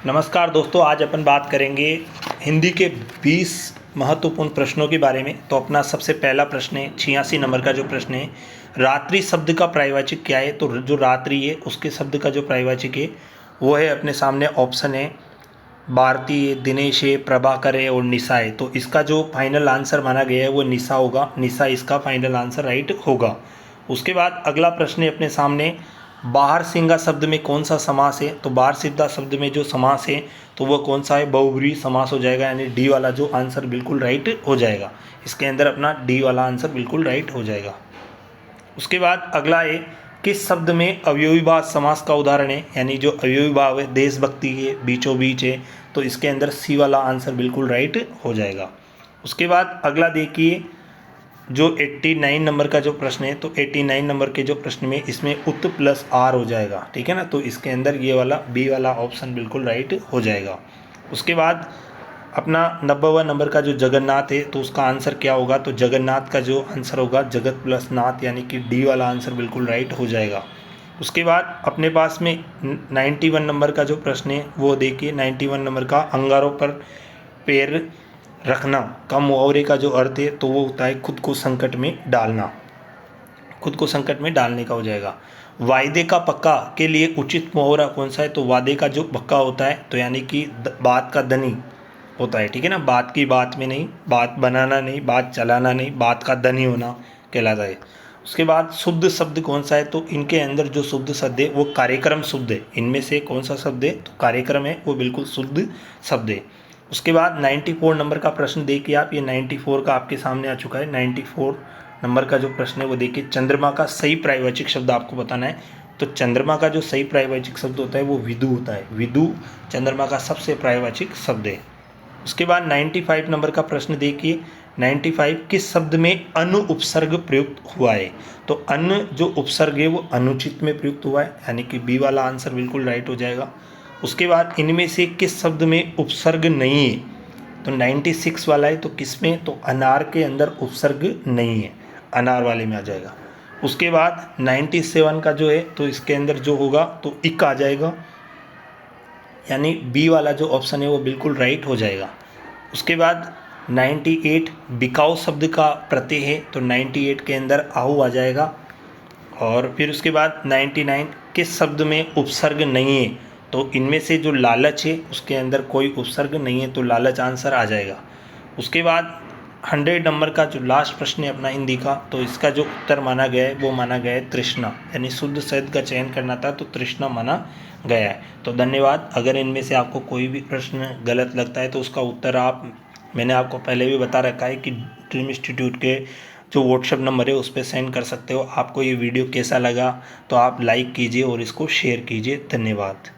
नमस्कार दोस्तों, आज अपन बात करेंगे हिंदी के 20 महत्वपूर्ण प्रश्नों के बारे में। तो अपना सबसे पहला प्रश्न है 86 नंबर का जो प्रश्न है, रात्रि शब्द का पर्यायवाची क्या है। तो जो रात्रि है उसके शब्द का जो पर्यायवाची है वो है अपने सामने ऑप्शन है भारतीय, दिनेश है, प्रभाकर है और निशा है। तो इसका जो फाइनल आंसर माना गया है वो निशा होगा। निशा इसका फाइनल आंसर राइट होगा। उसके बाद अगला प्रश्न है अपने सामने, बाहर सिंगा शब्द में कौन सा समास है। तो बाहर सिंगा शब्द में जो समास है तो वो कौन सा है, बहुब्रीहि समास हो जाएगा, यानी डी वाला जो आंसर बिल्कुल राइट हो जाएगा। इसके अंदर अपना डी वाला आंसर बिल्कुल राइट हो जाएगा। उसके बाद अगला है किस शब्द में अवयवी भाव समास का उदाहरण है, यानी जो अवयवी भाव है देशभक्ति है, बीचों बीच है, तो इसके अंदर सी वाला आंसर बिल्कुल राइट हो जाएगा। उसके बाद अगला देखिए जो 89 नंबर का जो प्रश्न है, तो 89 नंबर के जो प्रश्न में इसमें उत प्लस आर हो जाएगा, ठीक है ना। तो इसके अंदर ये वाला बी वाला ऑप्शन बिल्कुल राइट हो जाएगा। उसके बाद अपना 90वां नंबर का जो जगन्नाथ है तो उसका आंसर क्या होगा। तो जगन्नाथ का जो आंसर होगा जगत प्लस नाथ, यानी कि डी वाला आंसर बिल्कुल राइट हो जाएगा। उसके बाद अपने पास में 91 नंबर का जो प्रश्न है वो देखिए, 91 नंबर का अंगारों पर पैर रखना का मुहावरे का जो अर्थ है तो वो होता है खुद को संकट में डालना, खुद को संकट में डालने का हो जाएगा। वायदे का पक्का के लिए उचित मुहावरा कौन सा है। तो वादे का जो पक्का होता है तो यानी कि बात का धनी होता है, ठीक है ना। बात की बात में नहीं, बात बनाना नहीं, बात चलाना नहीं, बात का धनी होना कहलाता है। उसके बाद शुद्ध शब्द कौन सा है। तो इनके अंदर जो शुद्ध शब्द है वो कार्यक्रम शब्द है। इनमें से कौन सा शब्द है, तो कार्यक्रम है वो बिल्कुल शुद्ध शब्द है। उसके बाद 94 नंबर का प्रश्न देखिए आप, ये 94 का आपके सामने आ चुका है। 94 नंबर का जो प्रश्न है वो देखिए, चंद्रमा का सही पर्यायवाची शब्द आपको बताना है। तो चंद्रमा का जो सही पर्यायवाची शब्द होता है वो विदु होता है। विदु चंद्रमा का सबसे पर्यायवाची शब्द है। उसके बाद 95 नंबर का प्रश्न देखिए, 95 किस शब्द में अनु उपसर्ग प्रयुक्त हुआ है। तो अन जो उपसर्ग है वो अनुचित में प्रयुक्त हुआ है, यानी कि बी वाला आंसर बिल्कुल राइट हो जाएगा। उसके बाद इनमें से किस शब्द में उपसर्ग नहीं है। तो 96 वाला है, तो किस में, तो अनार के अंदर उपसर्ग नहीं है, अनार वाले में आ जाएगा। उसके बाद 97 का जो है तो इसके अंदर जो होगा तो इक आ जाएगा, यानी बी वाला जो ऑप्शन है वो बिल्कुल राइट हो जाएगा। उसके बाद 98 बिकाऊ शब्द का प्रत्यय है, तो 98 के अंदर आहू आ जाएगा। और फिर उसके बाद 99 किस शब्द में उपसर्ग नहीं है। तो इनमें से जो लालच है उसके अंदर कोई उपसर्ग नहीं है, तो लालच आंसर आ जाएगा। उसके बाद 100 नंबर का जो लास्ट प्रश्न है अपना हिंदी का, तो इसका जो उत्तर माना गया है वो माना गया है तृष्णा, यानी शुद्ध शब्द का चयन करना था तो तृष्णा माना गया है। तो धन्यवाद। अगर इनमें से आपको कोई भी प्रश्न गलत लगता है तो उसका उत्तर मैंने आपको पहले भी बता रखा है कि ड्रीम इंस्टीट्यूट के जो व्हाट्सएप नंबर है उस पर सेंड कर सकते हो। आपको ये वीडियो कैसा लगा तो आप लाइक कीजिए और इसको शेयर कीजिए। धन्यवाद।